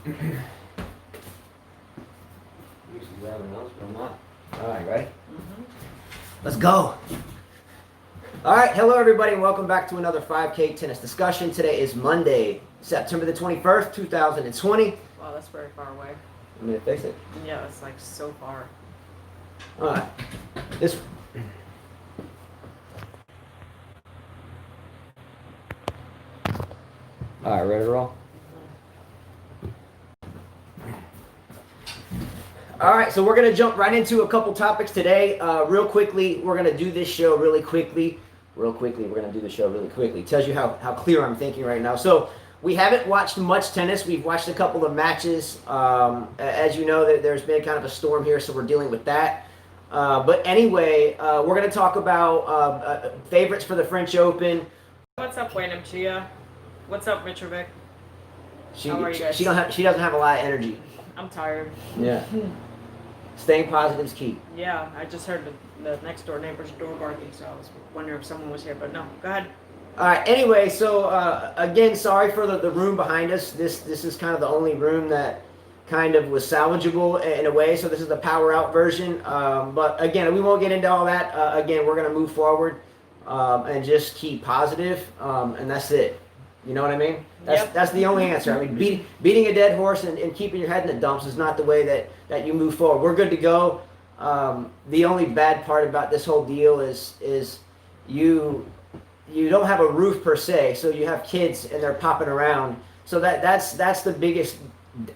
Used to grab a nose, but I'm not. All right, ready? Mm-hmm. Let's go. All right, hello everybody, and welcome back to another 5K tennis discussion. Today is Monday, September the 21st, 2020. Wow, that's very far away. I'm gonna fix it. Yeah, it's like so far. All right. This. All right, ready to roll? All right, so we're going to jump right into a couple topics today. Real quickly, we're going to do this show really quickly. We're going to do the show really quickly. Tells you how clear I'm thinking right now. So we haven't watched much tennis. We've watched a couple of matches. As you know, there's been kind of a storm here, so we're dealing with that. But anyway, we're going to talk about favorites for the French Open. What's up, Wayne Chia? What's up, Mitrovic? How are you guys? She doesn't have a lot of energy. I'm tired. Yeah. Staying positive is key. Yeah, I just heard the next door neighbor's door barking, so I was wondering if someone was here, but no. Go ahead. All right. Anyway, so again, sorry for the room behind us. This is kind of the only room that kind of was salvageable in a way. So this is the power out version. But again, we won't get into all that. Again, we're gonna move forward and just keep positive, and that's it. You know what I mean? That's the only answer. I mean, beating a dead horse and keeping your head in the dumps is not the way that you move forward. We're good to go. The only bad part about this whole deal is you don't have a roof per se, so you have kids and they're popping around. So that's the biggest,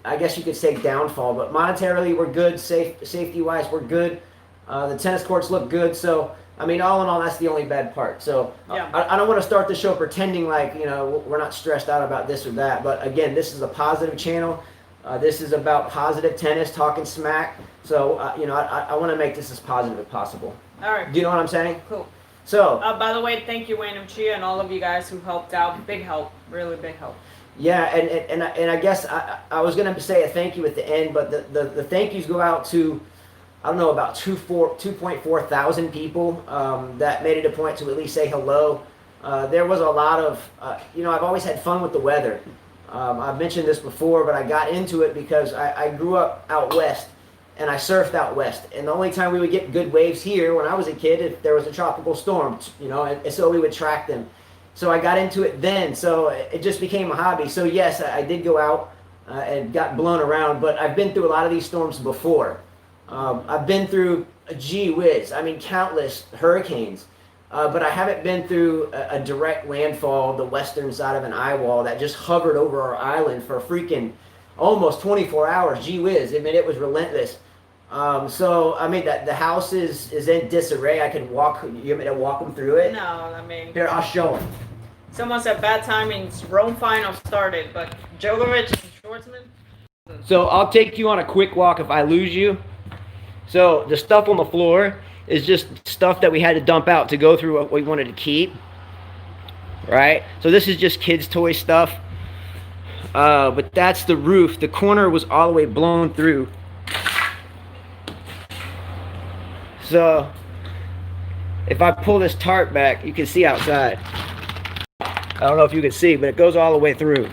I guess you could say, downfall. But monetarily, we're good. Safety-wise, we're good. The tennis courts look good. So I mean, all in all, that's the only bad part. So yeah. I don't want to start the show pretending like, you know, we're not stressed out about this or that. But again, this is a positive channel. This is about positive tennis, talking smack. So, you know, I want to make this as positive as possible. All right. Do you know what I'm saying? Cool. So. By the way, thank you, Wayne Chia, and all of you guys who helped out. Big help. Really big help. Yeah, and I guess I was going to say a thank you at the end, but the thank yous go out to, I don't know, about 2.4 thousand people that made it a point to at least say hello. There was a lot of, you know, I've always had fun with the weather. I've mentioned this before, but I got into it because I grew up out west and I surfed out west. And the only time we would get good waves here when I was a kid, if there was a tropical storm, you know, and so we would track them. So I got into it then. So it just became a hobby. So yes, I did go out and got blown around, but I've been through a lot of these storms before. I've been through, gee whiz, I mean, countless hurricanes, but I haven't been through a direct landfall, the western side of an eye wall that just hovered over our island for freaking almost 24 hours. Gee whiz, I mean, it was relentless. So, I mean, the house is in disarray. I could walk, you want me to walk them through it? No, I mean. Here, I'll show them. Someone said bad timing. Rome final started, but Djokovic and Schwartzman. So, I'll take you on a quick walk if I lose you. So the stuff on the floor is just stuff that we had to dump out to go through what we wanted to keep, right? So this is just kids' toy stuff, but that's the roof. The corner was all the way blown through. So if I pull this tarp back, you can see outside. I don't know if you can see, but it goes all the way through.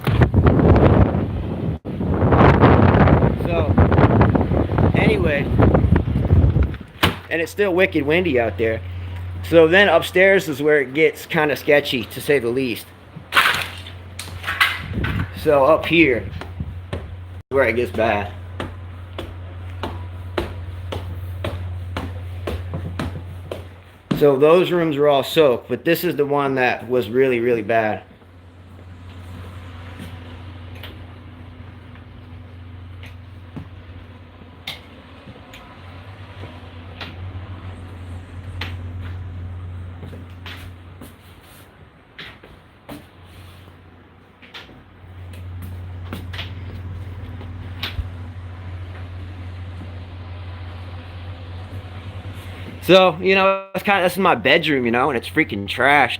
So anyway, and it's still wicked windy out there. So then upstairs is where it gets kind of sketchy, to say the least. So up here is where it gets bad. So those rooms are all soaked, but this is the one that was really, really bad. So, you know, this is my bedroom, you know, and it's freaking trashed.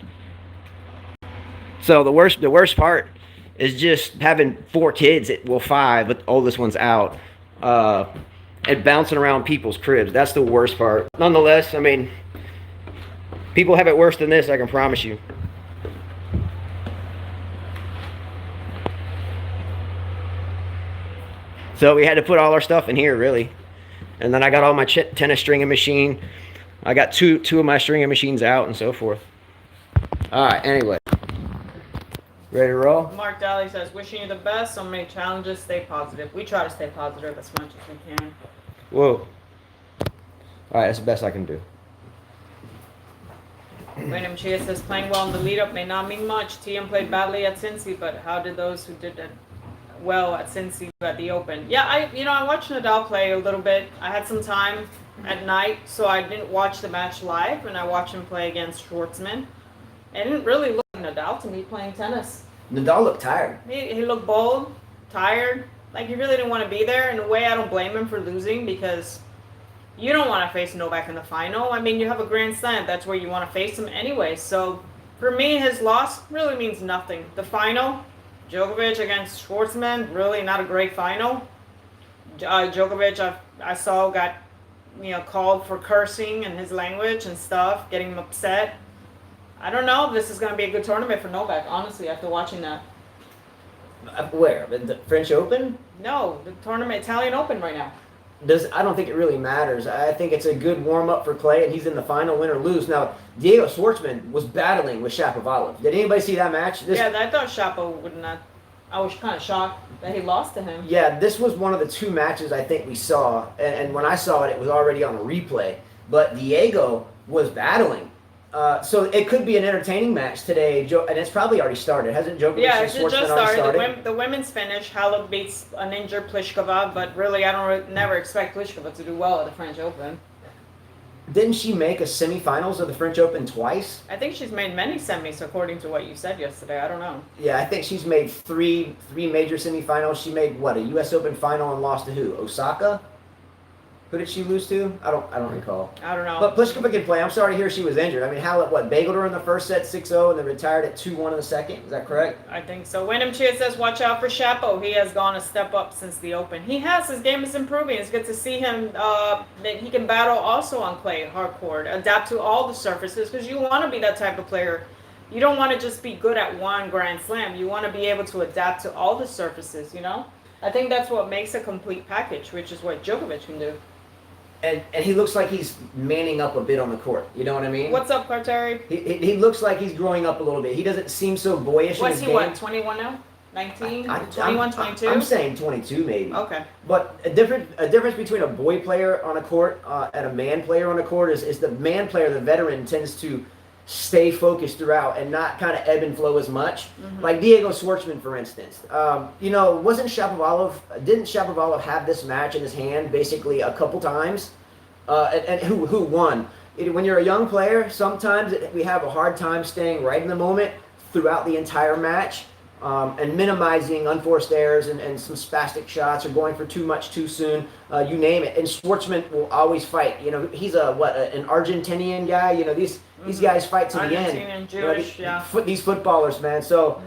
So the worst part is just having 4 kids, well 5, but the oldest one's out, and bouncing around people's cribs. That's the worst part. Nonetheless, I mean, people have it worse than this, I can promise you. So we had to put all our stuff in here, really. And then I got all my tennis stringing machine. I got two of my stringing machines out and so forth. All right, anyway. Ready to roll? Mark Daly says, wishing you the best. So many challenges. Stay positive. We try to stay positive as much as we can. Whoa. All right, that's the best I can do. Random Chia says, playing well in the lead-up may not mean much. TM played badly at Cincy, but how did those who did well at Cincy at the Open? Yeah, I watched Nadal play a little bit. I had some time at night, so I didn't watch the match live, and I watched him play against Schwartzman. It didn't really look like Nadal to me playing tennis. Nadal looked tired. He looked bold, tired, like he really didn't want to be there. In a way, I don't blame him for losing because you don't want to face Novak in the final. I mean, you have a Grand Slam. That's where you want to face him anyway. So for me, his loss really means nothing. The final, Djokovic against Schwartzman, really not a great final. Djokovic, I saw, got called for cursing and his language and stuff, getting him upset. I don't know if this is going to be a good tournament for Novak, honestly, after watching that. Where? The French Open? No, the tournament, Italian Open right now. I don't think it really matters. I think it's a good warm-up for Clay, and he's in the final, win or lose. Now, Diego Schwartzman was battling with Shapovalov. Did anybody see that match? Yeah, I thought Shapo would not. I was kind of shocked that he lost to him. Yeah, this was one of the two matches I think we saw, and when I saw it, it was already on a replay. But Diego was battling. So it could be an entertaining match today, and it's probably already started. Hasn't Djokovic Yeah, and it Schwartzman just already started. started? The women's finish, Halep beats an injured Pliskova, but really I never expect Pliskova to do well at the French Open. Didn't she make a semifinals of the French Open twice? I think she's made many semis, according to what you said yesterday. I don't know. Yeah, I think she's made three major semifinals. She made, what, a U.S. Open final and lost to who? Osaka? Who did she lose to? I don't recall. I don't know. But Pliskova can play. I'm sorry to hear she was injured. I mean, Halep, bageled her in the first set 6-0 and then retired at 2-1 in the second. Is that correct? I think so. Wyndham Chia says, watch out for Shapo. He has gone a step up since the Open. He has. His game is improving. It's good to see him. That he can battle also on clay, hard court, adapt to all the surfaces because you want to be that type of player. You don't want to just be good at one Grand Slam. You want to be able to adapt to all the surfaces, I think that's what makes a complete package, which is what Djokovic can do. And he looks like he's manning up a bit on the court. You know what I mean? What's up, Carteri? He looks like he's growing up a little bit. He doesn't seem so boyish in his game. What's he, 21 now? 19? 21, 22? I'm saying 22 maybe. Okay. But a difference between a boy player on a court and a man player on a court is the man player, the veteran, tends to stay focused throughout and not kind of ebb and flow as much. Mm-hmm. Like Diego Schwartzman, for instance. Didn't Shapovalov have this match in his hand basically a couple times? And who won? When you're a young player, sometimes we have a hard time staying right in the moment throughout the entire match and minimizing unforced errors and some spastic shots or going for too much too soon. You name it. And Schwartzman will always fight. He's an Argentinian guy. These guys fight to the end. Argentinian, Jewish, these footballers, man. So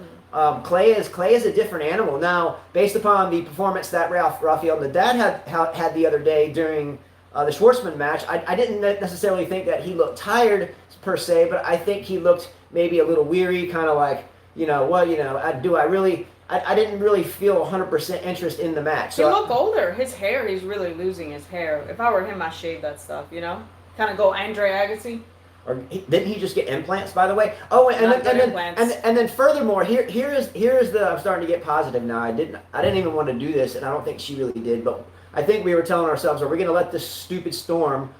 Clay is a different animal. Now, based upon the performance that Rafael Nadal had the other day during the Schwartzman match, I didn't necessarily think that he looked tired per se, but I think he looked maybe a little weary, kind of like, I didn't really feel 100% interest in the match. So he looked older. His hair, he's really losing his hair. If I were him, I'd shave that stuff, Kind of go Andre Agassi. Or didn't he just get implants, by the way? Oh, and then furthermore, here is the, I'm starting to get positive now. I didn't even want to do this, and I don't think she really did, but I think we were telling ourselves, are we going to let this stupid storm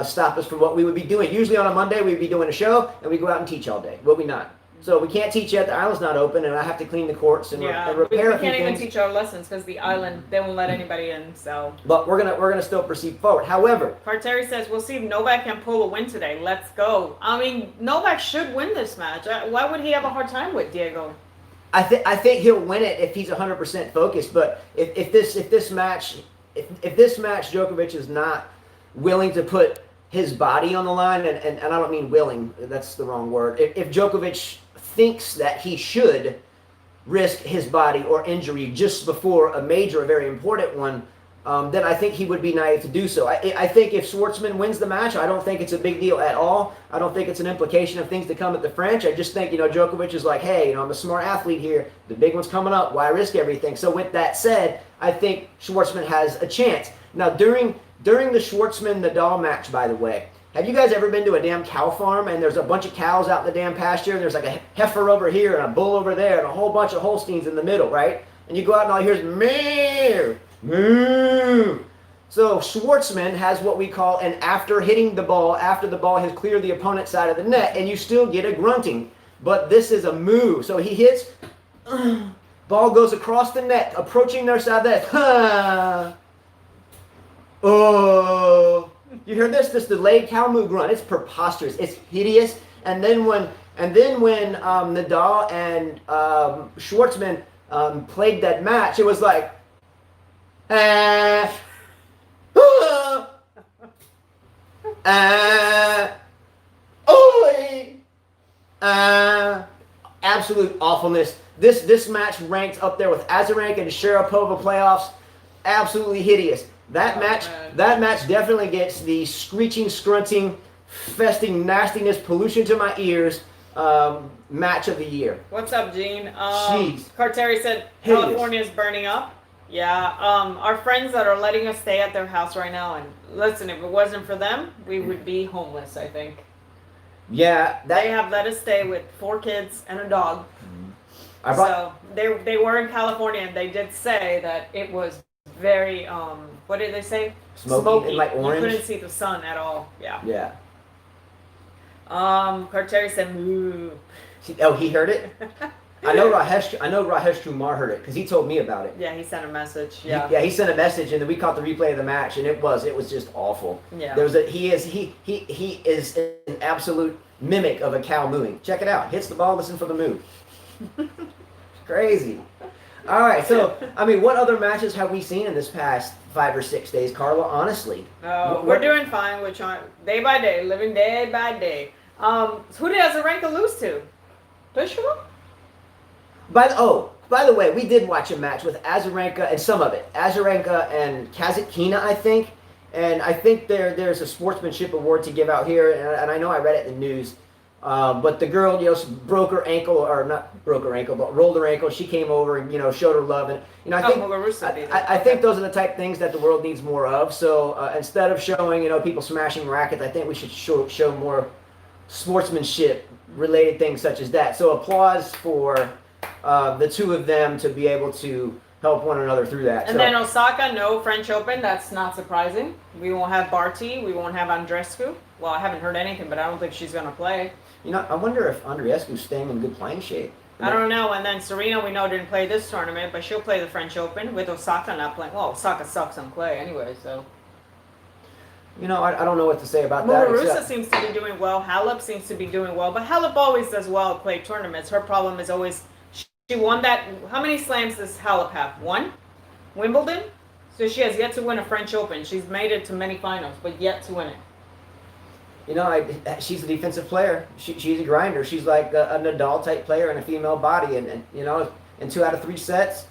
stop us from what we would be doing? Usually on a Monday, we'd be doing a show, and we go out and teach all day. Will we not? So we can't teach yet. The island's not open, and I have to clean the courts and repair a few things. We can't even teach our lessons because the island, they won't let anybody in. So. But we're gonna still proceed forward. However, Carteri says we'll see if Novak can pull a win today. Let's go. I mean, Novak should win this match. Why would he have a hard time with Diego? I think he'll win it if he's 100% focused. But if this match Djokovic is not willing to put his body on the line, and I don't mean willing, that's the wrong word. If Djokovic thinks that he should risk his body or injury just before a major, a very important one, then I think he would be naive to do so. I think if Schwartzman wins the match, I don't think it's a big deal at all. I don't think it's an implication of things to come at the French. I just think, Djokovic is like, hey, I'm a smart athlete here. The big one's coming up. Why risk everything? So with that said, I think Schwartzman has a chance. Now, during the Schwartzman-Nadal match, by the way, have you guys ever been to a damn cow farm and there's a bunch of cows out in the damn pasture and there's like a heifer over here and a bull over there and a whole bunch of Holsteins in the middle, right? And you go out and all you hear is moo, moo. So Schwartzman has what we call an after the ball has cleared the opponent's side of the net, and you still get a grunting. But this is a moo. So he hits, ball goes across the net, approaching their side of the net. Oh. You hear this? This delayed cow moo grunt. It's preposterous. It's hideous. And then when Nadal and Schwartzman played that match, it was like, absolute awfulness. This match ranks up there with Azarenka and Sharapova playoffs. Absolutely hideous. That match definitely gets the screeching, scrunting, festing nastiness, pollution to my ears match of the year. What's up, Gene? Jeez. Carteri said California is burning up. Yeah, our friends that are letting us stay at their house right now, and listen, if it wasn't for them, we would be homeless, I think. Yeah. They have let us stay with 4 kids and a dog. So they were in California, and they did say that it was very, what did they say? Smoky. And like orange. You couldn't see the sun at all. Yeah. Yeah. Carteri said, moo. Oh, he heard it? I know Rajesh Kumar heard it because he told me about it. Yeah, he sent a message. Yeah. He sent a message, and then we caught the replay of the match, and it was just awful. Yeah. He is an absolute mimic of a cow mooing. Check it out. Hits the ball, listen for the moo. Crazy. All right, so what other matches have we seen in this past 5 or 6 days, Carla? Honestly, we're doing fine. We're trying day by day, living day by day. Who did Azarenka lose to? Pliskova? By the way, we did watch a match with Azarenka and some of it. Azarenka and Kazatkina, I think. And I think there's a sportsmanship award to give out here, and I know I read it in the news. But the girl, broke her ankle, or not broke her ankle, but rolled her ankle. She came over and, showed her love. And, I think those are the type of things that the world needs more of. So instead of showing, people smashing rackets, I think we should show more sportsmanship related things such as that. So applause for the two of them to be able to help one another through that. And then Osaka, no French Open. That's not surprising. We won't have Barty. We won't have Andreescu. Well, I haven't heard anything, but I don't think she's going to play. I wonder if Andreescu's staying in good playing shape. I don't know. And then Serena, we know, didn't play this tournament, but she'll play the French Open with Osaka not playing. Well, Osaka sucks on clay anyway, so. I don't know what to say about that. Muguruza seems to be doing well. Halep seems to be doing well, but Halep always does well at clay tournaments. Her problem is always she won that. How many slams does Halep have? 1? Wimbledon? So she has yet to win a French Open. She's made it to many finals, but yet to win it. She's a defensive player. She's a grinder. She's like a Nadal type player in a female body, and in 2 out of 3 sets,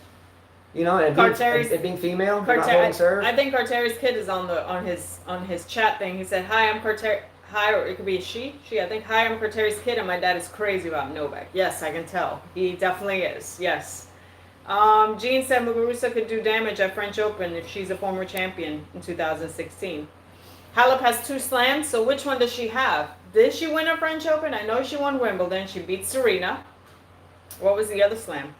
and being female, not holding serve. I think Carteri's kid is on his chat thing. He said, "Hi, I'm Carteri." Hi, or it could be she. I think, "Hi, I'm Carteri's kid, and my dad is crazy about Novak." Yes, I can tell. He definitely is. Yes. Jean said Muguruza could do damage at French Open if she's a former champion in 2016. Halep has 2 slams, so which one does she have? Did she win a French Open? I know she won Wimbledon. She beat Serena. What was the other slam?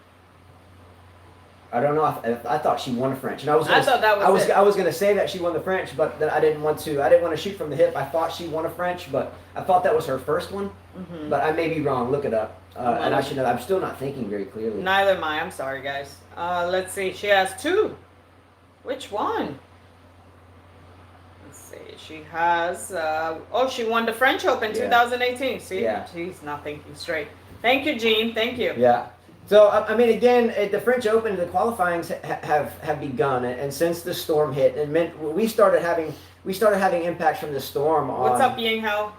I don't know. I thought she won a French, and I was going to say that she won the French, but then I didn't want to shoot from the hip. I thought she won a French, but I thought that was her first one. Mm-hmm. But I may be wrong. Look it up. And I should know. I'm still not thinking very clearly. Neither am I. I'm sorry, guys. Let's see. She has 2. Which one? Let's see. She has. She won the French Open 2018. See, she's not thinking straight. Thank you, Jean. Thank you. Yeah. So again, at the French Open, the qualifyings have begun, and since the storm hit, we started having impacts from the storm. What's up, Ying Hao?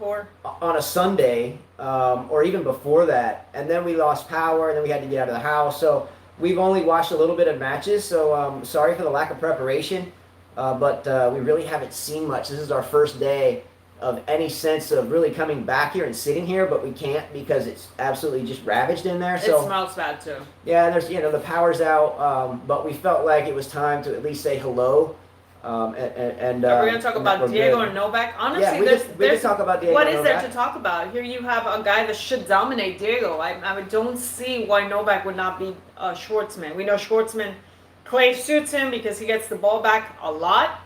On a Sunday, or even before that, and then we lost power, and then we had to get out of the house. So we've only watched a little bit of matches. So sorry for the lack of preparation. but we really haven't seen much. This is our first day of any sense of really coming back here and sitting here, but we can't because it's absolutely just ravaged in there. So it smells bad too. Yeah, and there's the power's out, but we felt like it was time to at least say hello. Are we gonna talk about Diego and Novak? Honestly, yeah, we could talk about Diego. What and is Novak. there to talk about? Here you have a guy that should dominate Diego. I don't see why Novak would not beat Schwartzman. We know Schwartzman, clay suits him because he gets the ball back a lot,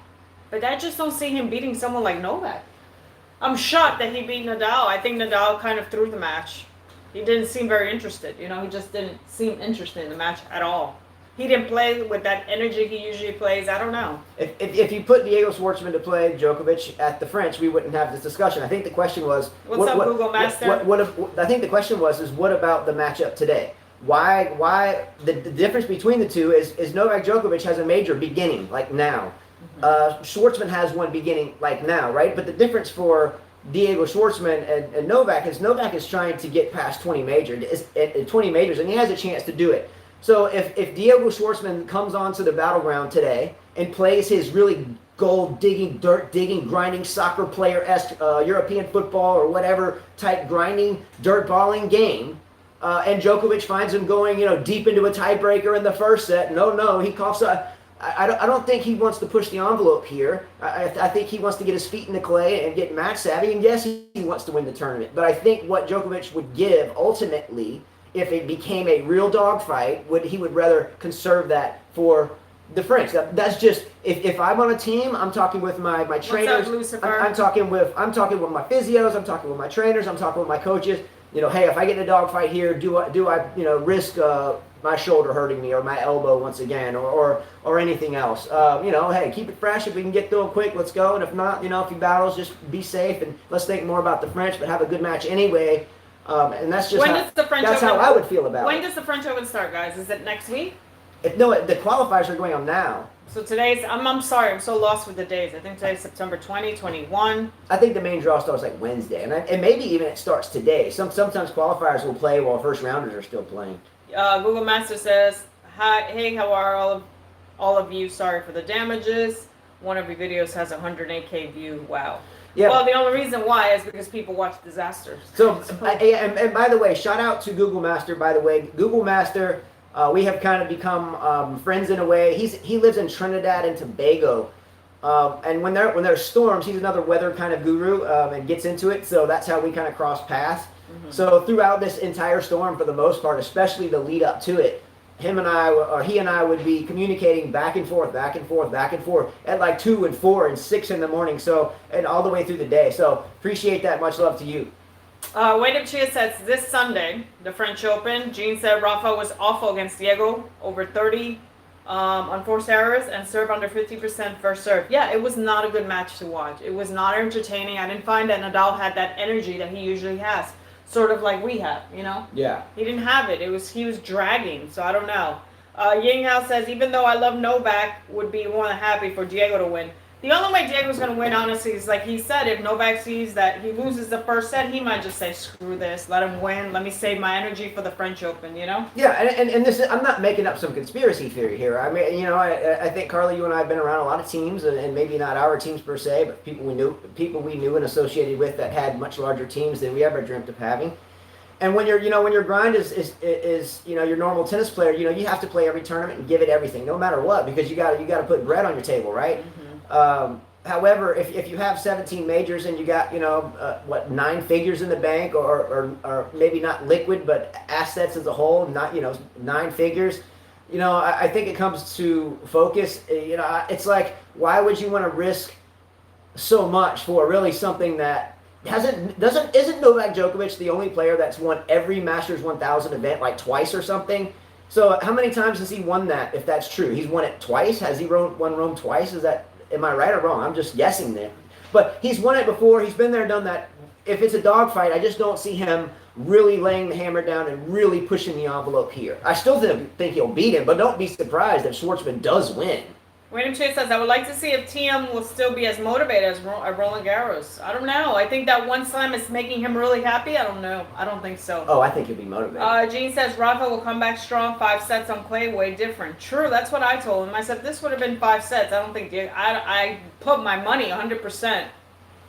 but I just don't see him beating someone like Novak. I'm shocked that he beat Nadal. I think Nadal kind of threw the match. He didn't seem very interested. He just didn't seem interested in the match at all. He didn't play with that energy he usually plays. I don't know. If you put Diego Schwartzman to play Djokovic at the French, we wouldn't have this discussion. I think the question was... What's up, Google Master? I think the question was, what about the matchup today? Why the difference between the two is Novak Djokovic has a major beginning, like now. Schwartzman has one beginning like now, right? But the difference for Diego Schwartzman and Novak is trying to get past 20 majors, and he has a chance to do it. So if Diego Schwartzman comes onto the battleground today and plays his really goal-digging, dirt-digging, grinding soccer player-esque European football or whatever type grinding, dirt-balling game, and Djokovic finds him going, deep into a tiebreaker in the first set, no, he coughs up. I don't think he wants to push the envelope here. I think he wants to get his feet in the clay and get match savvy. And yes, he wants to win the tournament. But I think what Djokovic would give ultimately, if it became a real dogfight, he would rather conserve that for the French. That's just if I'm on a team, I'm talking with my trainers. What's up, I'm talking with my physios. I'm talking with my trainers. I'm talking with my coaches. Hey, if I get in a dogfight here, do I risk my shoulder hurting me or my elbow once again or anything else? Hey, keep it fresh. If we can get through them quick, let's go. And if not, if he battles, just be safe and let's think more about the French, but have a good match anyway. And that's just how I would feel about it. When does the French Open start, guys? Is it next week? The qualifiers are going on now. So today's, I'm sorry, I'm so lost with the days. I think today's September 20, 21. I think the main draw starts like Wednesday, and maybe even it starts today. Sometimes qualifiers will play while first rounders are still playing. Google Master says, "Hi, hey, how are all of you? Sorry for the damages. One of your videos has 108K view. Wow." Yeah. Well, the only reason why is because people watch disasters. So, and by the way, shout out to Google Master. By the way, Google Master. We have kind of become friends in a way. He lives in Trinidad and Tobago, and when there's storms, he's another weather kind of guru and gets into it. So that's how we kind of cross paths. Mm-hmm. So throughout this entire storm, for the most part, especially the lead up to it, he and I would be communicating back and forth at like 2 and 4 and 6 in the morning. So and all the way through the day. So appreciate that. Much love to you. Wade of Chia says this Sunday, the French Open. Gene said Rafa was awful against Diego, over 30 on forced errors and serve under 50% first serve. Yeah, it was not a good match to watch. It was not entertaining. I didn't find that Nadal had that energy that he usually has, sort of like we have, Yeah. He didn't have it. He was dragging, so I don't know. Ying Hao says, even though I love Novak, would be more than happy for Diego to win. The only way Diego's going to win, honestly, is like he said, if Novak sees that he loses the first set, he might just say, screw this, let him win, let me save my energy for the French Open, Yeah, and this is, I'm not making up some conspiracy theory here. I mean, I think, Carla, you and I have been around a lot of teams, and maybe not our teams per se, but people we knew and associated with that had much larger teams than we ever dreamt of having. And when your grind is your normal tennis player, you have to play every tournament and give it everything, no matter what, because you got to put bread on your table, right? Mm-hmm. However, if you have 17 majors and you got 9 figures in the bank or maybe not liquid but assets as a whole, not 9 figures, I think it comes to focus. It's like, why would you want to risk so much for really something that isn't Novak Djokovic the only player that's won every Masters 1000 event like twice or something? So how many times has he won that? If that's true, he's won it twice. Has he won Rome twice? Am I right or wrong? I'm just guessing there. But he's won it before. He's been there, done that. If it's a dogfight, I just don't see him really laying the hammer down and really pushing the envelope here. I still think he'll beat him, but don't be surprised if Schwartzman does win. William Chase says, I would like to see if TM will still be as motivated as Roland Garros. I don't know. I think that one slam is making him really happy. I don't know. I don't think so. Oh, I think he'll be motivated. Gene says, Rafa will come back strong. 5 sets on clay, way different. True, that's what I told him. I said, this would have been 5 sets. I don't think Diego, I put my money 100%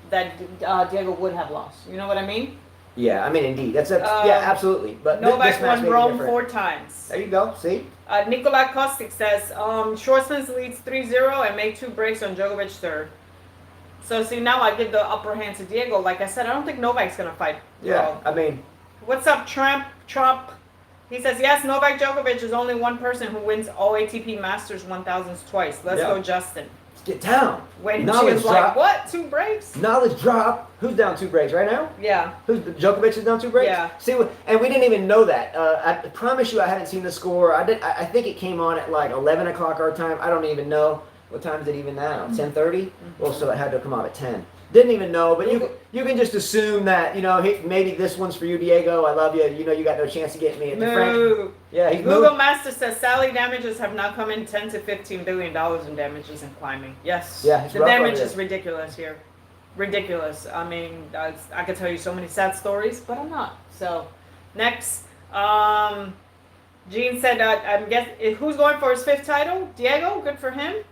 that Diego would have lost. You know what I mean? Yeah, I mean, indeed. Yeah, absolutely. But Novak this match won may be Rome different. 4 times. There you go. See? Nikolai Kostic says, Schwartzman leads 3-0 and make 2 breaks on Djokovic third. So, see, now I give the upper hand to Diego. Like I said, I don't think Novak's going to fight. Yeah, I mean. What's up, Trump? He says, yes, Novak Djokovic is only one person who wins all ATP Masters 1000s twice. Let's go, Justin. Get down. When she was like, what? 2 breaks? Knowledge drop. Who's down 2 breaks right now? Yeah. Djokovic is down 2 breaks? Yeah. See, and we didn't even know that. I promise you I haven't seen the score. I think it came on at like 11 o'clock our time. I don't even know. What time is it even now? 10:30? Well, so it had to come on at 10. Didn't even know, but you can just assume that, maybe this one's for you, Diego. I love you. You got no chance to get me. Yeah, he's Google moved. Master says Sally damages have now come in $10 to $15 billion in damages in climbing. Yes. Yeah, the damage is ridiculous here. Ridiculous. I mean, I could tell you so many sad stories, but I'm not. So, next, Gene said, I'm guessing, who's going for his 5th title? Diego, good for him.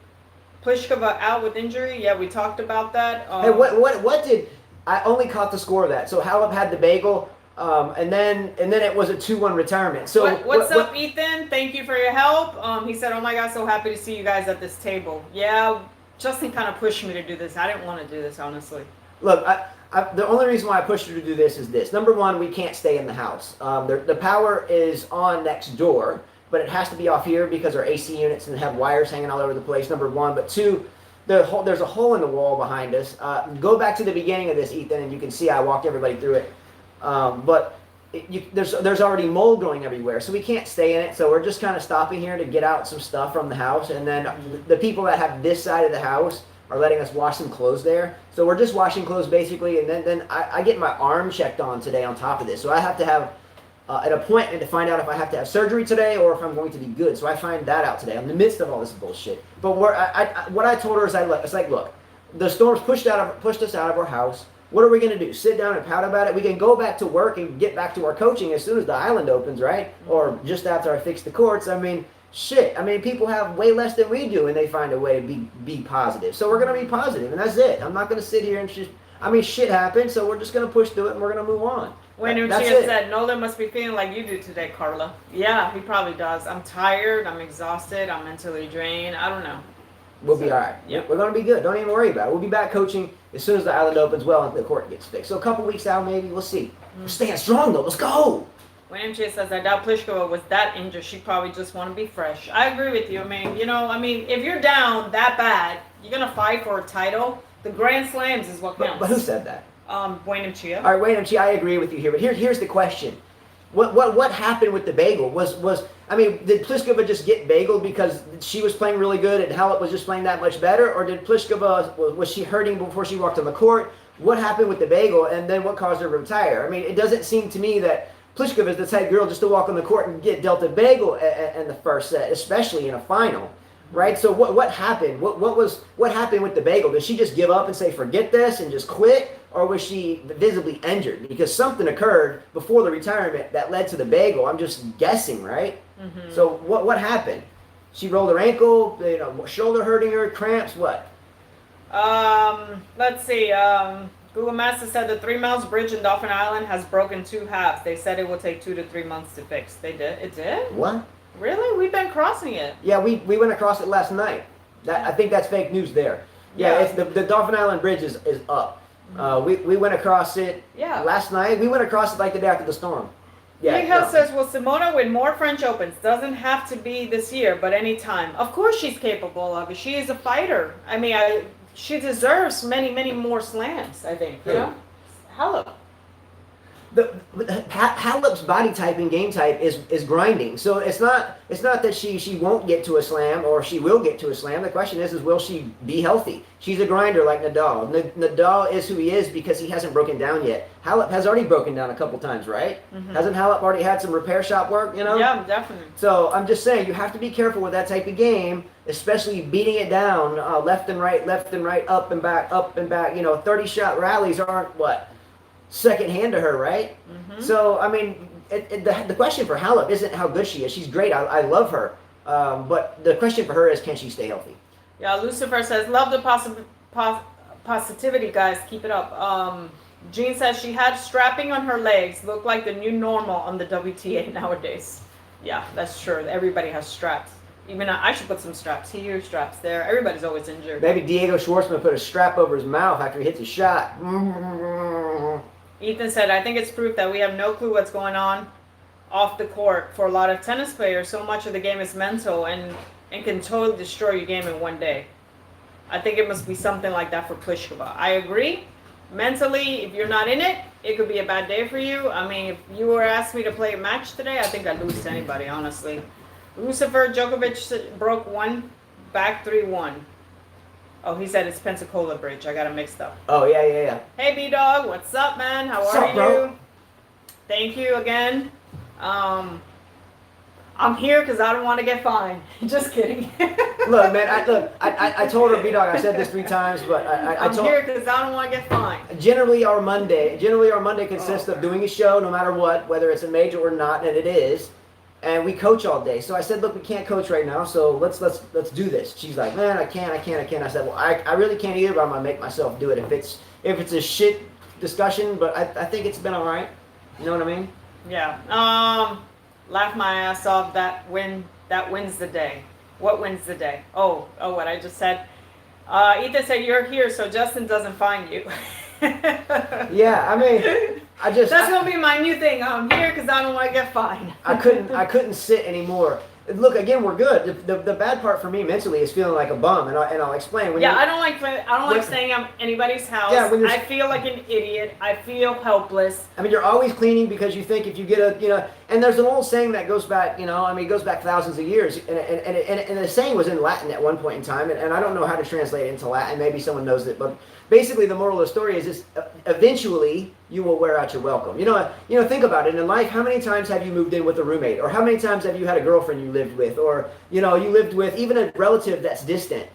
Pliskova out with injury. Yeah, we talked about that. Hey, what did I only caught the score of that? So Halep had the bagel, and then it was a 2-1 retirement. So what's up, Ethan? Thank you for your help. He said, "Oh my God, so happy to see you guys at this table." Yeah, Justin kind of pushed me to do this. I didn't want to do this, honestly. Look, the only reason why I pushed you to do this is this. Number one, we can't stay in the house. The power is on next door, but it has to be off here because our AC units and have wires hanging all over the place, number one. But two, there's a hole in the wall behind us. Go back to the beginning of this, Ethan, and you can see I walked everybody through it. But there's already mold growing everywhere, so we can't stay in it. So we're just kind of stopping here to get out some stuff from the house. And then the people that have this side of the house are letting us wash some clothes there. So we're just washing clothes basically, and then I get my arm checked on today on top of this. So I have to have an appointment to find out if I have to have surgery today or if I'm going to be good. So I find that out today. I'm in the midst of all this bullshit. But what I told her is, it's like, look, the storm's pushed us out of our house. What are we going to do? Sit down and pout about it? We can go back to work and get back to our coaching as soon as the island opens, right? Or just after I fix the courts. I mean, shit. I mean, people have way less than we do, and they find a way to be positive. So we're going to be positive, and that's it. I'm not going to sit here and just... I mean, shit happens, so we're just going to push through it, and we're going to move on. When Chia said, Nolan must be feeling like you do today, Carla. Yeah, he probably does. I'm tired. I'm exhausted. I'm mentally drained. I don't know. We'll be all right. Yeah. We're going to be good. Don't even worry about it. We'll be back coaching as soon as the island opens well and the court gets fixed. So a couple weeks out, maybe. We'll see. We're staying strong, though. Let's go. William Chia says, I doubt Pliskova was that injured. She probably just want to be fresh. I agree with you. I mean, if you're down that bad, you're going to fight for a title. The Grand Slams is what counts. But who said that? William Chia. All right, William Chia, I agree with you here. But here's the question. What happened with the bagel? Did Pliskova just get bageled because she was playing really good and Halep was just playing that much better? Or did Pliskova, was she hurting before she walked on the court? What happened with the bagel and then what caused her to retire? I mean, it doesn't seem to me that Pliskova is the type of girl just to walk on the court and get dealt a bagel in the first set, especially in a final. Right? So what happened? What happened with the bagel? Did she just give up and say forget this and just quit? Or was she visibly injured? Because something occurred before the retirement that led to the bagel. I'm just guessing, right? Mm-hmm. So what happened? She rolled her ankle, shoulder hurting her, cramps, what? Let's see. Google Master said the 3 miles bridge in Dauphin Island has broken 2 halves. They said it will take 2 to 3 months to fix. They did? It did? What? Really? We've been crossing it. Yeah, we went across it last night. I think that's fake news there. Yeah, it's the Dauphin Island Bridge is up. We went across it last night. We went across it like the day after the storm. Yeah. Big House says, will Simona win more French Opens? Doesn't have to be this year, but any time. Of course she's capable of it. She is a fighter. I mean, she deserves many, many more slams, I think. You know? Hello. Halep's body type and game type is grinding. So it's not that she won't get to a slam or she will get to a slam. The question is will she be healthy? She's a grinder like Nadal. Nadal is who he is because he hasn't broken down yet. Halep has already broken down a couple times, right? Mm-hmm. Hasn't Halep already had some repair shop work, you know? Yeah, definitely. So I'm just saying you have to be careful with that type of game, especially beating it down left and right, up and back. 30-shot rallies aren't second hand to her, right? Mm-hmm. So, I mean, the question for Halep isn't how good she is. She's great. I love her. But the question for her is, can she stay healthy? Yeah, Lucifer says, love the positivity, guys. Keep it up. Jean says she had strapping on her legs. Looked like the new normal on the WTA nowadays. Yeah, that's true. Everybody has straps. Even I should put some straps here, straps there. Everybody's always injured. Maybe Diego Schwartzman put a strap over his mouth after he hits a shot. Ethan said, I think it's proof that we have no clue what's going on off the court. For a lot of tennis players, so much of the game is mental and can totally destroy your game in one day. I think it must be something like that for Pliskova. I agree. Mentally, if you're not in it, it could be a bad day for you. I mean, if you were asked me to play a match today, I think I'd lose to anybody, honestly. Lucifer Djokovic broke one, back 3-1. Oh, he said it's Pensacola Bridge. I got it mixed up. Oh, yeah. Hey, B-Dog. What's up, man? How are you? Bro? Thank you again. I'm here because I don't want to get fined. Just kidding. Look, man. I told her, B-Dog, I said this 3 times, but I'm here because I don't want to get fined. Generally, our Monday consists of doing a show, no matter what, whether it's a major or not, and it is. And we coach all day. So I said, look, we can't coach right now, so let's do this. She's like, man, I can't. I said, well, I really can't either, but I'm gonna make myself do it if it's a shit discussion, but I think it's been all right. You know what I mean? Yeah. Laugh my ass off. That wins the day. What wins the day? Oh, what I just said. Ethan said you're here, so Justin doesn't find you. Yeah, I mean, that's gonna be my new thing. I'm here because I don't want to get fined. I couldn't sit anymore. Look, again, we're good. The bad part for me mentally is feeling like a bum, and I'll explain. I don't like staying at anybody's house. Yeah, I feel like an idiot. I feel helpless. I mean, you're always cleaning because you think if you get and there's an old saying that goes back, it goes back thousands of years, and the saying was in Latin at one point in time, and I don't know how to translate it into Latin. Maybe someone knows it, but basically the moral of the story is this: eventually you will wear out your welcome. Think about it in life. How many times have you moved in with a roommate, or how many times have you had a girlfriend you lived with, or you lived with even a relative that's distant,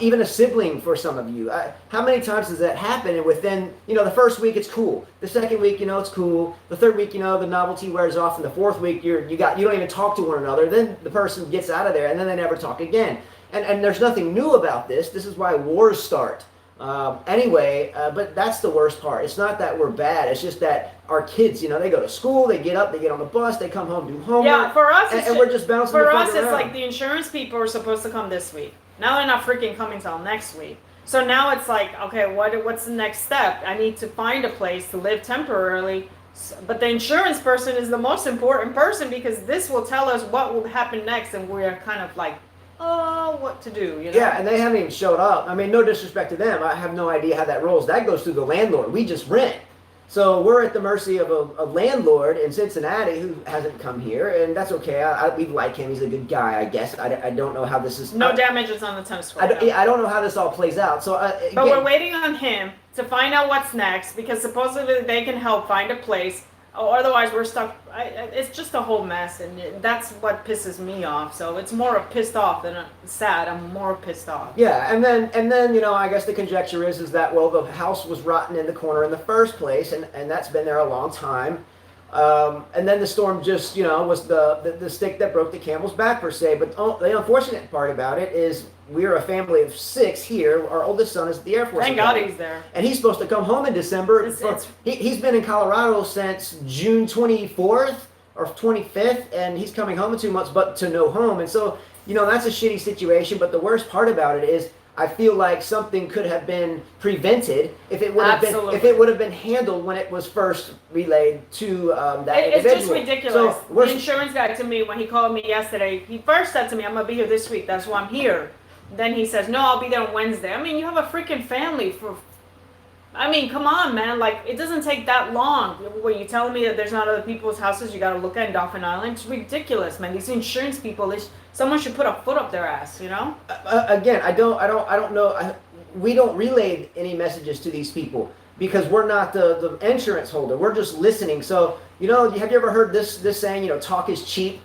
even a sibling for some of you? How many times does that happen? And within the first week it's cool, the second week it's cool, the third week the novelty wears off, and the fourth week you don't even talk to one another. Then the person gets out of there, and then they never talk again. And there's nothing new about this. This is why wars start. But that's the worst part. It's not that we're bad. It's just that our kids, they go to school, they get up, they get on the bus, they come home, do homework. Yeah, for us, and we're just bouncing. For us, it's like the insurance people are supposed to come this week. Now they're not freaking coming till next week. So now it's like, okay, what's the next step? I need to find a place to live temporarily. But the insurance person is the most important person because this will tell us what will happen next, and we're kind of like, what to do, Yeah, and they haven't even showed up. I mean, no disrespect to them. I have no idea how that rolls. That goes through the landlord. We just rent. So we're at the mercy of a landlord in Cincinnati who hasn't come here, and that's okay. We like him. He's a good guy, I guess. I don't know how this is. No damages on the tennis court. I don't know how this all plays out. So, but we're waiting on him to find out what's next because supposedly they can help find a place. Oh, otherwise we're stuck. It's just a whole mess, and that's what pisses me off. So it's more of pissed off than sad. I'm more pissed off. Yeah, and then I guess the conjecture is that the house was rotten in the corner in the first place, and that's been there a long time. And then the storm just was the stick that broke the camel's back per se. But the unfortunate part about it is we're a family of 6 here. Our oldest son is at the Air Force. Thank God he's there. And he's supposed to come home in December. He's been in Colorado since June 24th or 25th, and he's coming home in 2 months, but to no home. And so, that's a shitty situation. But the worst part about it is I feel like something could have been prevented if it would have been handled when it was first relayed to that individual. It's just ridiculous. So the insurance guy to me, when he called me yesterday, he first said to me, I'm going to be here this week. That's why I'm here. Then he says, no, I'll be there on Wednesday. I mean, you have a freaking family I mean, come on, man. Like, it doesn't take that long. When you telling me that there's not other people's houses you got to look at in Dauphin Island, it's ridiculous, man. These insurance people, someone should put a foot up their ass, you know? Again, I don't know. We don't relay any messages to these people because we're not the insurance holder. We're just listening. So, have you ever heard this saying, talk is cheap?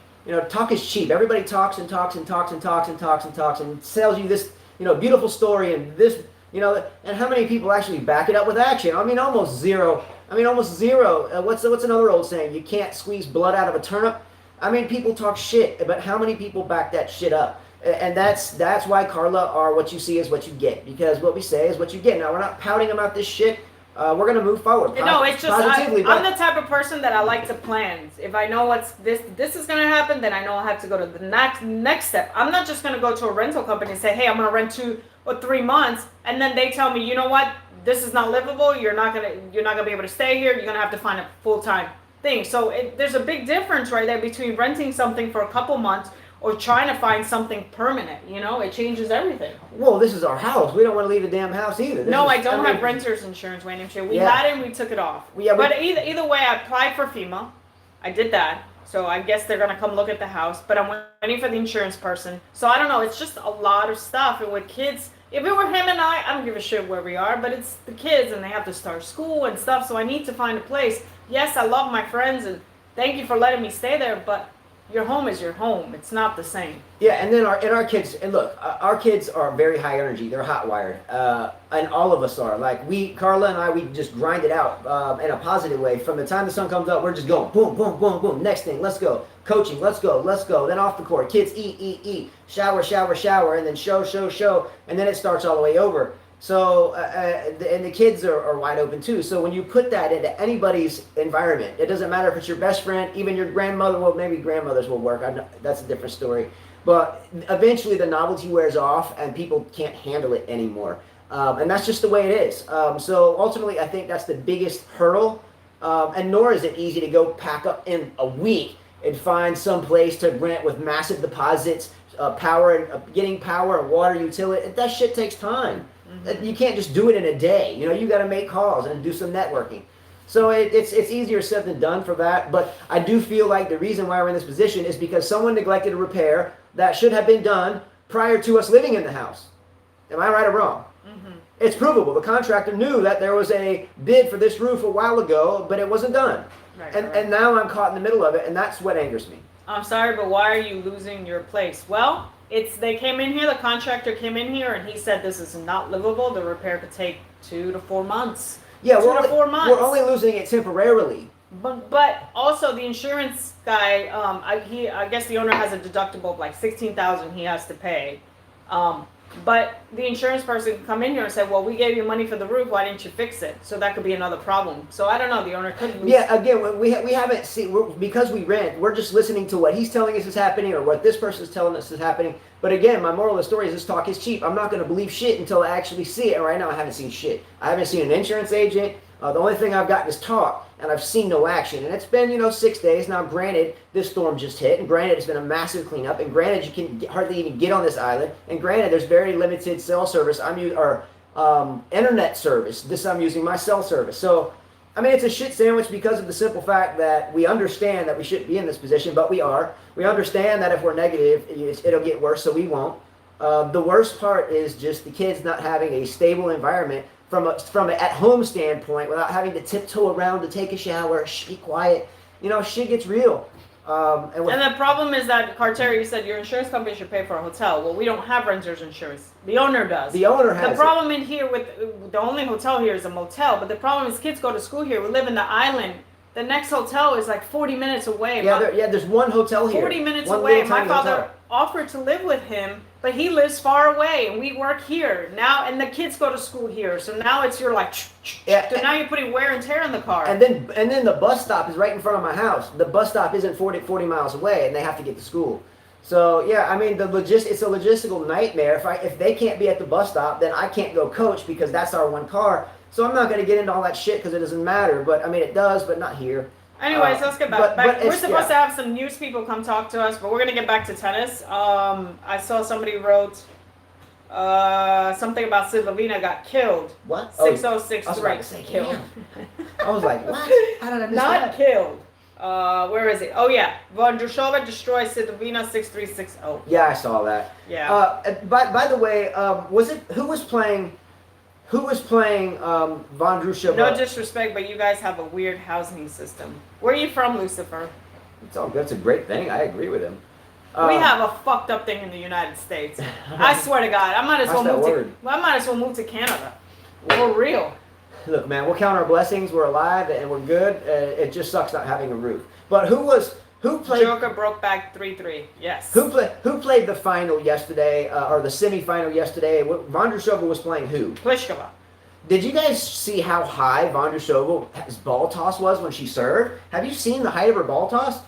Talk is cheap. Everybody talks and talks and talks and talks and talks and talks and tells you this, beautiful story and this, and how many people actually back it up with action? I mean, almost zero. What's another old saying? You can't squeeze blood out of a turnip. I mean, people talk shit, but how many people back that shit up? And that's why, Carla, what you see is what you get, because what we say is what you get. Now, we're not pouting about this shit. We're going to move forward. No, it's just, I'm the type of person that I like to plan. If I know this is going to happen, then I know I have to go to the next step. I'm not just going to go to a rental company and say, hey, I'm going to rent 2 or 3 months, and then they tell me, you know what, this is not livable. You're not gonna be able to stay here. You're gonna have to find a full-time thing. So there's a big difference right there between renting something for a couple months or trying to find something permanent. It changes everything. Well, this is our house. We don't want to leave the damn house either. I don't have renter's insurance, Wayne. We had it and we took it off. But either way, I applied for FEMA. I did that. So I guess they're gonna come look at the house. But I'm waiting for the insurance person. So I don't know. It's just a lot of stuff. And with kids, if it were him and I don't give a shit where we are. But it's the kids and they have to start school and stuff. So I need to find a place. Yes, I love my friends and thank you for letting me stay there. But your home is your home. It's not the same. Yeah, and then our kids, and look, our kids are very high energy. They're hot wired, and all of us are. Like Carla and I, we just grind it out in a positive way. From the time the sun comes up, we're just going boom, boom, boom, boom. Next thing, let's go. Coaching, let's go. Then off the court, kids eat, shower, and then show, and then it starts all the way over. So, and the kids are wide open too. So when you put that into anybody's environment, it doesn't matter if it's your best friend, even your grandmother. Well, maybe grandmothers will work. That's a different story. But eventually the novelty wears off and people can't handle it anymore. And that's just the way it is. So ultimately, I think that's the biggest hurdle. And nor is it easy to go pack up in a week and find some place to rent with massive deposits, getting power and water utility. That shit takes time. You can't just do it in a day. You got to make calls and do some networking. So it's easier said than done for that. But I do feel like the reason why we're in this position is because someone neglected a repair that should have been done prior to us living in the house. Am I right or wrong? Mm-hmm. It's provable. The contractor knew that there was a bid for this roof a while ago, but it wasn't done. Right. And now I'm caught in the middle of it, and that's what angers me. I'm sorry, but why are you losing your place? Well, they came in here, the contractor came in here, and he said this is not livable. The repair could take 2 to 4 months. Yeah, 2 to 4 months. We're only losing it temporarily. But also the insurance guy, I guess the owner has a deductible of like $16,000 he has to pay. But the insurance person could come in here and say, well, we gave you money for the roof, why didn't you fix it? So that could be another problem. So I don't know, the owner could lose. Yeah, again, we haven't seen, because we rent, we're just listening to what he's telling us is happening or what this person is telling us is happening. But again, my moral of the story is this talk is cheap. I'm not going to believe shit until I actually see it. And right now I haven't seen shit. I haven't seen an insurance agent. The only thing I've gotten is talk, and I've seen no action. And it's been, 6 days. Now, granted, this storm just hit, and granted, it's been a massive cleanup, and granted, you can hardly even get on this island, and granted, there's very limited cell service. Internet service. I'm using my cell service. So, I mean, it's a shit sandwich because of the simple fact that we understand that we shouldn't be in this position, but we are. We understand that if we're negative, it'll get worse, so we won't. The worst part is just the kids not having a stable environment from an at-home standpoint without having to tiptoe around to take a shower, be quiet. Shit gets real. And the problem is that, Carter, you said your insurance company should pay for a hotel. Well, we don't have renter's insurance. The owner does. The owner has The problem in here with the only hotel here is a motel, but the problem is kids go to school here. We live in the island. The next hotel is like 40 minutes away. Yeah, there's one hotel here. 40 minutes away. My father offered to live with him, but he lives far away, and we work here now, and the kids go to school here. So now you're like, so now you're putting wear and tear in the car. And then the bus stop is right in front of my house. The bus stop isn't 40 miles away, and they have to get to school. So yeah, I mean it's a logistical nightmare. If they can't be at the bus stop, then I can't go coach because that's our one car. So I'm not going to get into all that shit because it doesn't matter. But I mean, it does, but not here. Anyways, let's get back. We're supposed to have some news people come talk to us, but we're going to get back to tennis. I saw somebody wrote, Something about Slavina got killed. What? 6063. I was about to say, Killed. I was like, what? How did I miss Not that? killed. Where is it? Oh yeah, Vondrushova destroys Slavina 6360. Yeah, I saw that. Yeah. By the way, was it who was playing Vondrushova? No disrespect, but you guys have a weird housing system. Where are you from, Lucifer? It's all good. It's a great thing. I agree with him. We have a fucked up thing in the United States. I swear to God, I might as well move to Canada. For real. Look, man, we'll count our blessings. We're alive and we're good. It just sucks not having a roof. But who played? Joker broke back 3-3. Yes. Who played the final yesterday or the semifinal yesterday? Vondrushova was playing who? Pliskova. Did you guys see how high Vondrushova's ball toss was when she served? Have you seen the height of her ball toss?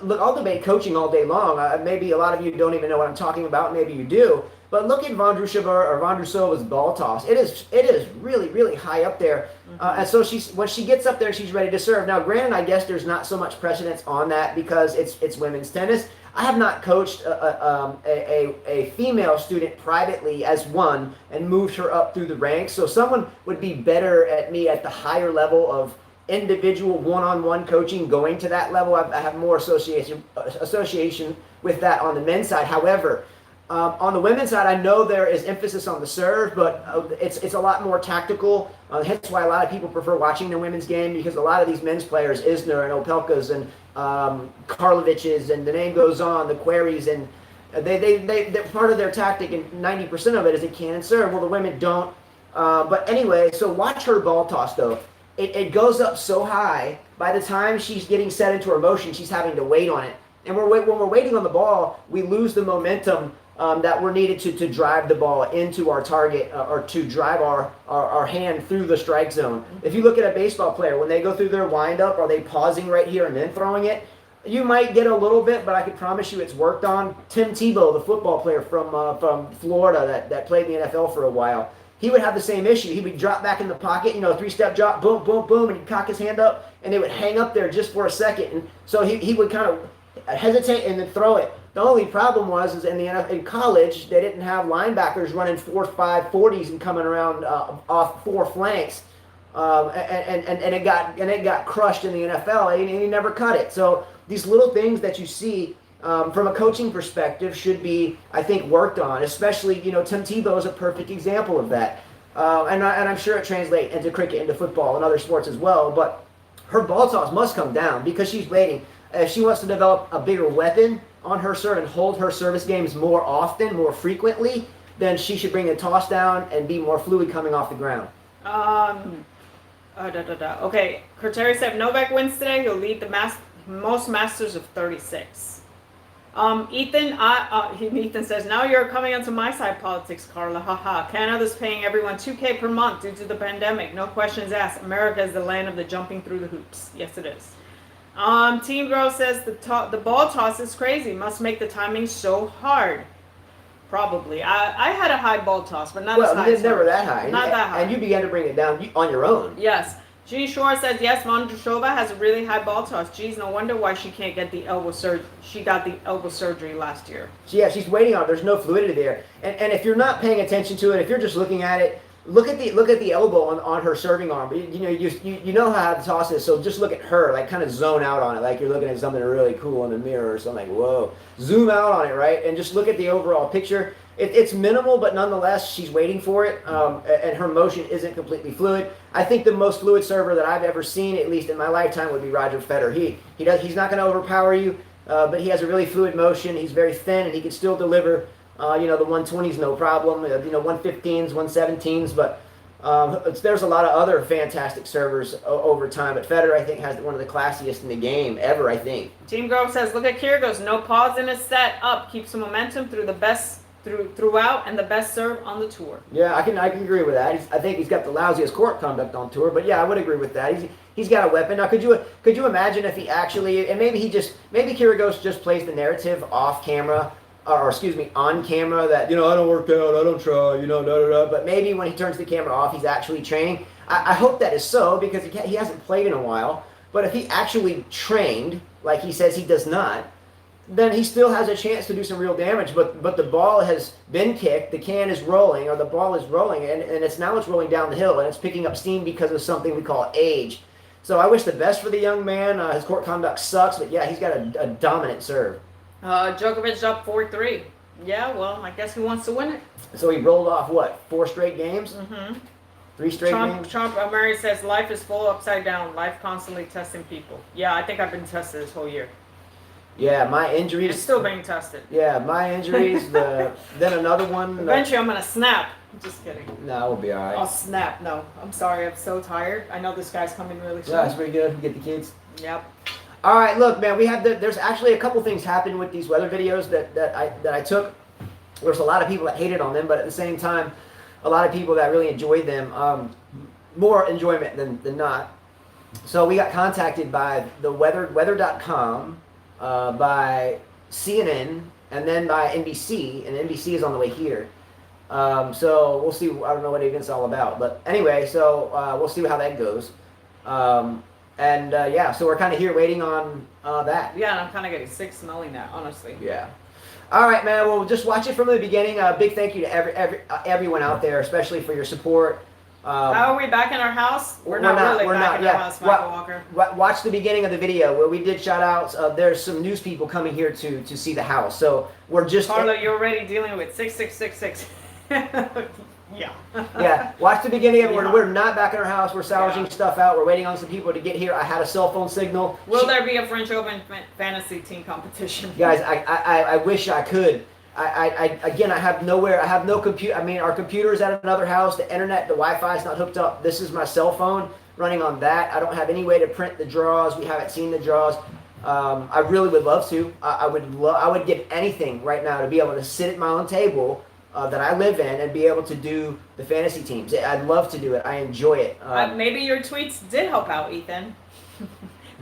Look, I'll debate coaching all day long. Maybe a lot of you don't even know what I'm talking about. Maybe you do. But look at Vondrusova's ball toss. It is really, really high up there. And so when she gets up there, she's ready to serve. Now, granted, I guess there's not so much precedence on that because it's women's tennis. I have not coached a female student privately as one and moved her up through the ranks. So someone would be better at me at the higher level of individual one-on-one coaching going to that level. I have more association with that on the men's side. However, on the women's side, I know there is emphasis on the serve, but it's a lot more tactical. Hence why a lot of people prefer watching the women's game, because a lot of these men's players, Isner and Opelkas and Karlovic's, and the name goes on, the Queries, and they're part of their tactic, and 90% of it is they can and serve. Well, the women don't. But anyway, so watch her ball toss, though. It goes up so high, by the time she's getting set into her motion, she's having to wait on it. And when we're waiting on the ball, we lose the momentum that we're needed to drive the ball into our target or to drive our hand through the strike zone. If you look at a baseball player, when they go through their windup, are they pausing right here and then throwing it? You might get a little bit, but I can promise you it's worked on. Tim Tebow, the football player from Florida that played in the NFL for a while, he would have the same issue. He would drop back in the pocket, three-step drop, boom, boom, boom, and he'd cock his hand up, and they would hang up there just for a second. And so he would kind of hesitate and then throw it. The only problem was in college, they didn't have linebackers running 4.5 40s and coming around off four flanks, and it got crushed in the NFL, and he never cut it. So these little things that you see from a coaching perspective should be, I think, worked on. Especially, Tim Tebow is a perfect example of that, and I'm sure it translates into cricket, into football, and other sports as well. But her ball toss must come down because she's waiting. If she wants to develop a bigger weapon on her serve and hold her service games more often, more frequently, then she should bring the toss down and be more fluid coming off the ground. Okay, Kurteri said if Novak wins today, he'll lead the most Masters of 36. Ethan says, now you're coming onto my side politics, Carla. Haha. Canada's paying everyone $2,000 per month due to the pandemic. No questions asked. America is the land of the jumping through the hoops. Yes, it is. Team Girl says the ball toss is crazy. Must make the timing so hard. Probably. I had a high ball toss, but not as high. Well, never that high. Not that high. And you began to bring it down on your own. Yes. G. Shore says, yes, Vondrushova has a really high ball toss. Geez, no wonder why she can't get the elbow surgery. She got the elbow surgery last year. Yeah, she's waiting on it. There's no fluidity there. And if you're not paying attention to it, if you're just looking at it, look at the elbow on her serving arm. You know how the toss is, so just look at her, like kind of zone out on it, like you're looking at something really cool in the mirror or something. Like, whoa, zoom out on it, right, and just look at the overall picture. It's minimal, but nonetheless, she's waiting for it, and her motion isn't completely fluid. I think the most fluid server that I've ever seen, at least in my lifetime, would be Roger Federer. He's not going to overpower you, but he has a really fluid motion. He's very thin, and he can still deliver. The 120s, no problem. 115s, 117s, but there's a lot of other fantastic servers over time. But Federer, I think, has one of the classiest in the game ever. I think. Team Grove says, "Look at Kyrgios. No pause in his set. Up keeps the momentum throughout, and the best serve on the tour." Yeah, I can agree with that. I think he's got the lousiest court conduct on tour, but yeah, I would agree with that. He's got a weapon. Now, could you imagine if he actually, and maybe Kyrgios just plays the narrative off camera. Or excuse me, on camera that, I don't work out, I don't try, but maybe when he turns the camera off, he's actually training. I hope that is so, because he hasn't played in a while. But if he actually trained, like he says he does not, then he still has a chance to do some real damage. But the ball has been kicked, the can is rolling, or the ball is rolling, and it's rolling down the hill, and it's picking up steam because of something we call age. So I wish the best for the young man. His court conduct sucks, but yeah, he's got a dominant serve. Djokovic up 4-3. Yeah, well, I guess he wants to win it. So he rolled off, what, 4 straight games? Mm-hmm. 3 straight games? Trump Murray says, life is full upside down. Life constantly testing people. Yeah, I think I've been tested this whole year. Yeah, my injuries. It's still being tested. Yeah, my injuries. Then another one. Eventually, I'm going to snap. Just kidding. No, we'll be all right. I'll snap. No, I'm sorry. I'm so tired. I know this guy's coming really soon. Yeah, that's pretty good. Get the kids. Yep. All right, look, man. We have there's actually a couple things happened with these weather videos that I took. There's a lot of people that hated on them, but at the same time, a lot of people that really enjoyed them. More enjoyment than not. So we got contacted by the weather.com, by CNN, and then by NBC, and NBC is on the way here. So we'll see. I don't know what it's all about, but anyway, so we'll see how that goes. Yeah, so we're kind of here waiting on that. Yeah, and I'm kind of getting sick smelling that, honestly. Yeah. All right, man. Well, just watch it from the beginning. Big thank you to everyone out there, especially for your support. How are we back in our house? We're not back in our house, Michael Walker. Watch the beginning of the video where we did shout outs. There's some news people coming here to see the house. So we're just... Carlo, you're already dealing with 6666. Yeah. Yeah. Watch the beginning of it. We're not back in our house. We're salvaging stuff out. We're waiting on some people to get here. I had a cell phone signal. Will there be a French Open fantasy team competition? Guys, I wish I could. Again, I have nowhere. I have no computer. I mean, our computer is at another house. The internet, the Wi-Fi is not hooked up. This is my cell phone running on that. I don't have any way to print the draws. We haven't seen the draws. I really would love to. I would give anything right now to be able to sit at my own table that I live in and be able to do the fantasy teams. I'd love to do it. I enjoy it. Maybe your tweets did help out, Ethan.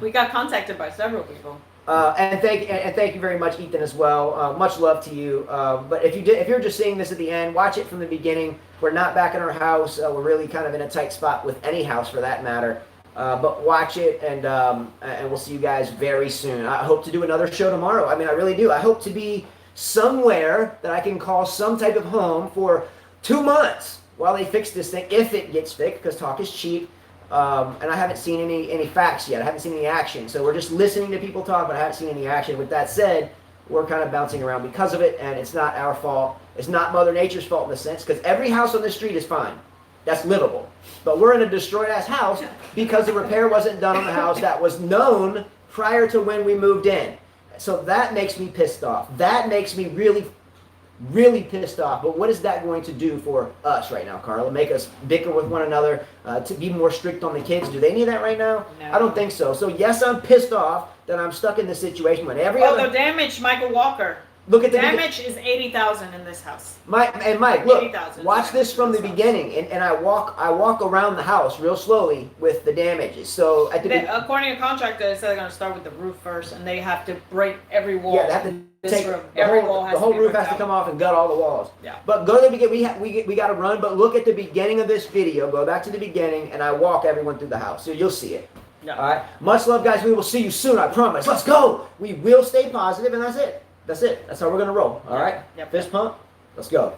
We got contacted by several people. And thank you very much, Ethan, as well. Much love to you. But if you're just seeing this at the end, watch it from the beginning. We're not back in our house. We're really kind of in a tight spot with any house for that matter. But watch it, and we'll see you guys very soon. I hope to do another show tomorrow. I mean, I really do. I hope to be somewhere that I can call some type of home for 2 months while they fix this thing, if it gets fixed, because talk is cheap. And I haven't seen any facts yet. I haven't seen any action. So we're just listening to people talk, but I haven't seen any action. With that said, we're kind of bouncing around because of it, and it's not our fault. It's not Mother Nature's fault in a sense, because every house on the street is fine. That's livable. But we're in a destroyed-ass house because the repair wasn't done on the house that was known prior to when we moved in. So that makes me pissed off. That makes me really, really pissed off. But what is that going to do for us right now, Carla? Make us bicker with one another, to be more strict on the kids? Do they need that right now? No. I don't think so. So yes, I'm pissed off that I'm stuck in this situation when every other... the damage, Michael Walker. Look at the damage is $80,000 in this house. Mike, look, 80,000. watch this from the beginning, and I walk around the house real slowly with the damages. So at the according to contractor, they said they're going to start with the roof first, and they have to break every wall. Yeah, they have to take room. the whole roof has to come off and gut all the walls. Yeah. But go to the beginning. We got to run. But look at the beginning of this video. Go back to the beginning, and I walk everyone through the house, so you'll see it. Yeah. All right. Much love, guys. We will see you soon. I promise. Let's go. We will stay positive, and that's it. That's it. That's how we're gonna roll. All right. Yep. Fist pump. Let's go.